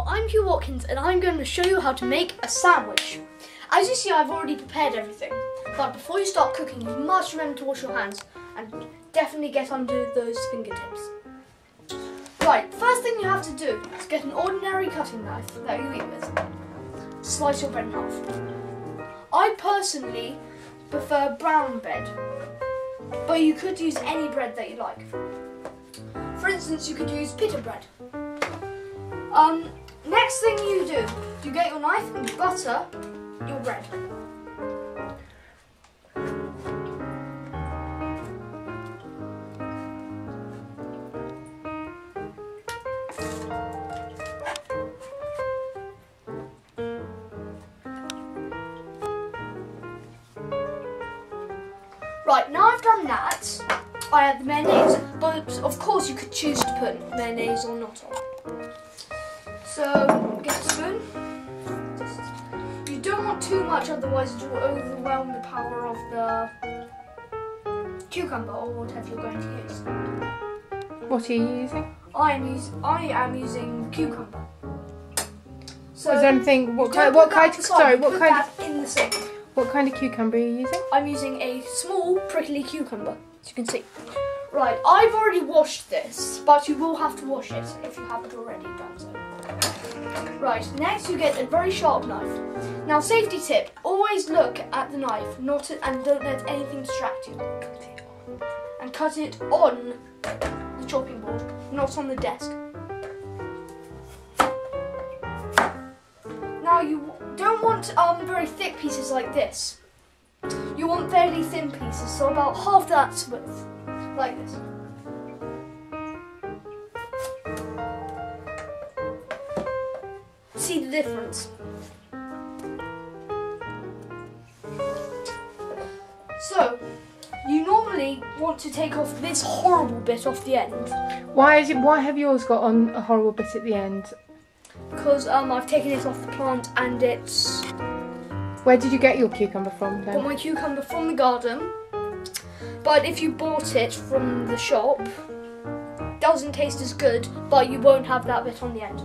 So I'm Hugh Watkins and I'm going to show you how to make a sandwich. As you see, I've already prepared everything, but before you start cooking you must remember to wash your hands and definitely get under those fingertips. Right, first thing you have to do is get an ordinary cutting knife that you eat with. Slice your bread in half. I personally prefer brown bread, but you could use any bread that you like. For instance, you could use pita bread. Next thing you do, you get your knife and you butter your bread. Right, now I've done that, I add the mayonnaise, but of course you could choose to put mayonnaise or not on. So, get a spoon. You don't want too much, otherwise it will overwhelm the power of the cucumber or whatever you're going to use. What are you using? I am using cucumber. So, is there anything? What kind of cucumber are you using? I'm using a small prickly cucumber, as you can see. Right, I've already washed this, but you will have to wash it if you haven't already done so. Right, next you get a very sharp knife. Now, safety tip, always look at the knife and don't let anything distract you. And cut it on the chopping board, not on the desk. Now, you don't want very thick pieces like this. You want fairly thin pieces, so about half that width, like this. See the difference? So, you normally want to take off this horrible bit off the end. Why have yours got on a horrible bit at the end? Because I've taken it off the plant and it's... Where did you get your cucumber from then? Got my cucumber from the garden, but if you bought it from the shop, it doesn't taste as good, but you won't have that bit on the end.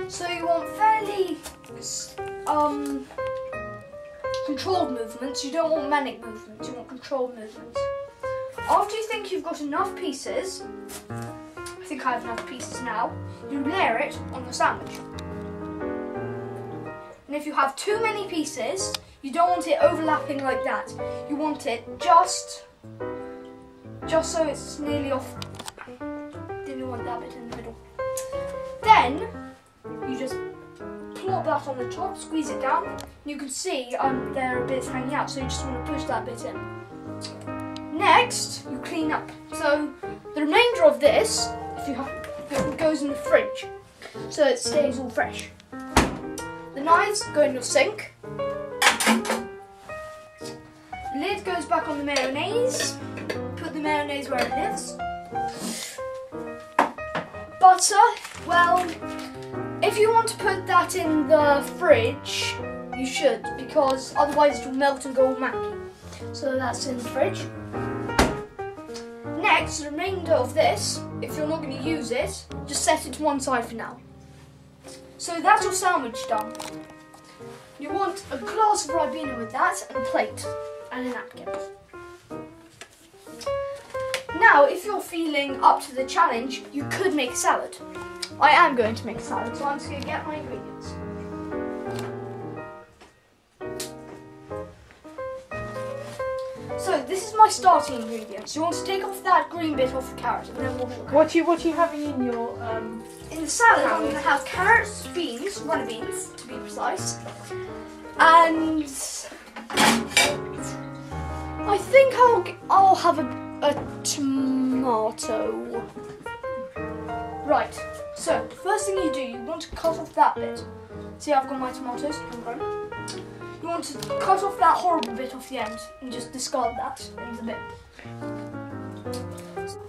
So you want fairly controlled movements. You don't want manic movements, you want controlled movements. After you think you've got enough pieces, I think I have enough pieces now, you layer it on the sandwich. And if you have too many pieces, you don't want it overlapping like that. You want it just so it's nearly off. Didn't want that bit in the middle. Then you just plop that on the top, squeeze it down. And you can see there are bits hanging out, so you just want to push that bit in. Next, you clean up. So the remainder of this, it goes in the fridge, so it stays all fresh. The knives go in your sink. The lid goes back on the mayonnaise. Put the mayonnaise where it lives. Butter, well, if you want to put that in the fridge, you should, because otherwise it will melt and go all manky. So that's in the fridge. Next, the remainder of this, if you're not going to use it, just set it to one side for now. So that's your sandwich done. You want a glass of Ribena with that, and a plate, and a napkin. Now, if you're feeling up to the challenge, you could make a salad. I am going to make a salad, so I'm just going to get my ingredients. So this is my starting ingredients. You want to take off that green bit off the carrot, and then wash your carrot. What are you having in your In the salad, I'm going to have carrots, beans, runner beans to be precise, and I think I'll have a tomato. Right. So the first thing you do, you want to cut off that bit. See, I've got my tomatoes. You want to cut off that horrible bit off the end and just discard that in the bin.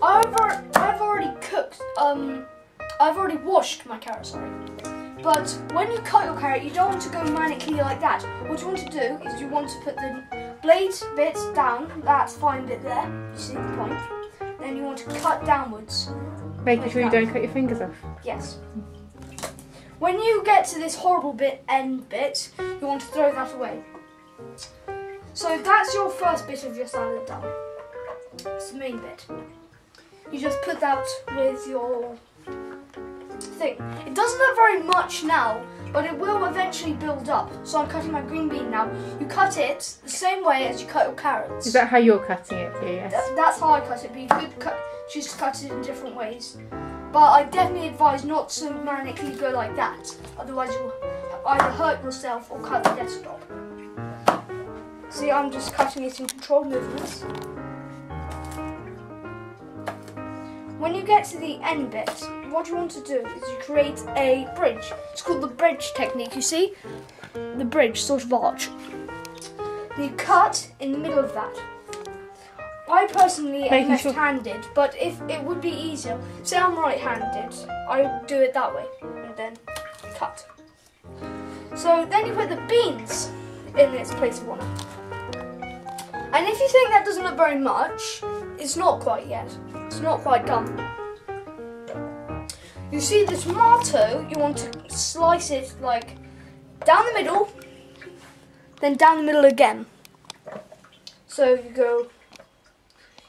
I've already cooked. I've already washed my carrot, sorry. But when you cut your carrot, you don't want to go manically like that. What you want to do is you want to put the blade bits down, that fine bit there, you see the point. Then you want to cut downwards. Making sure you don't cut your fingers off. Yes. When you get to this horrible end bit, you want to throw that away. So that's your first bit of your salad done. It's the main bit. You just put that with your thing. It doesn't look very much now, but it will eventually build up. So I'm cutting my green bean now. You cut it the same way as you cut your carrots. Is that how you're cutting it here? Yes. That's how I cut it, but you could choose to cut it in different ways. But I definitely advise not to manically go like that. Otherwise you'll either hurt yourself or cut the desktop. See, I'm just cutting it in controlled movements. When you get to the end bit, what you want to do is you create a bridge. It's called the bridge technique, you see? The bridge, sort of arch. And you cut in the middle of that. I personally am left-handed, but if it would be easier, say I'm right-handed, I do it that way, and then cut. So then you put the beans in its place of honour. And if you think that doesn't look very much, it's not quite yet. It's not quite done. You see the tomato, you want to slice it like down the middle, then down the middle again. So you go,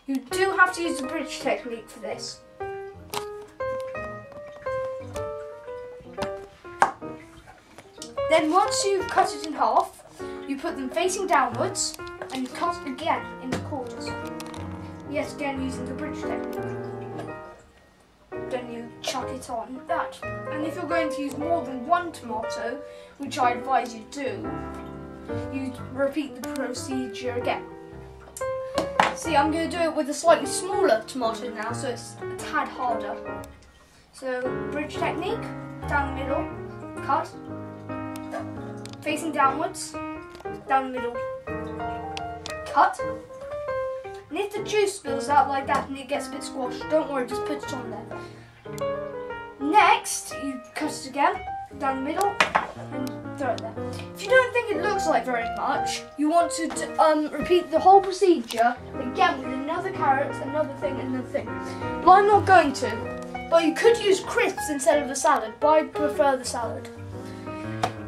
you do have to use the bridge technique for this. Then once you've cut it in half, you put them facing downwards and you cut again in the corners. Yet again using the bridge technique. Then you chuck it on that. And if you're going to use more than one tomato, which I advise you do, you repeat the procedure again. See, I'm going to do it with a slightly smaller tomato now, so it's a tad harder. So, bridge technique, down the middle, cut, facing downwards, down the middle, cut. And if the juice spills out like that and it gets a bit squashed, don't worry, just put it on there. Next, you cut it again, down the middle, and throw it there. If you don't think it looks like very much, you want to repeat the whole procedure again with another carrot, another thing, another thing. But I'm not going to. But you could use crisps instead of the salad, but I prefer the salad.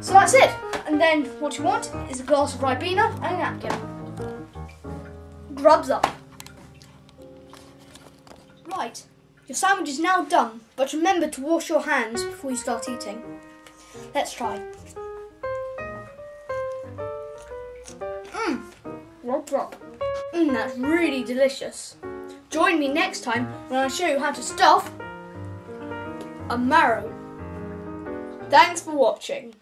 So that's it. And then what you want is a glass of Ribena and a napkin. Grubs up. Right, your sandwich is now done, but remember to wash your hands before you start eating. Let's try. Rub, rub. That's really delicious. Join me next time when I show you how to stuff a marrow. Thanks for watching.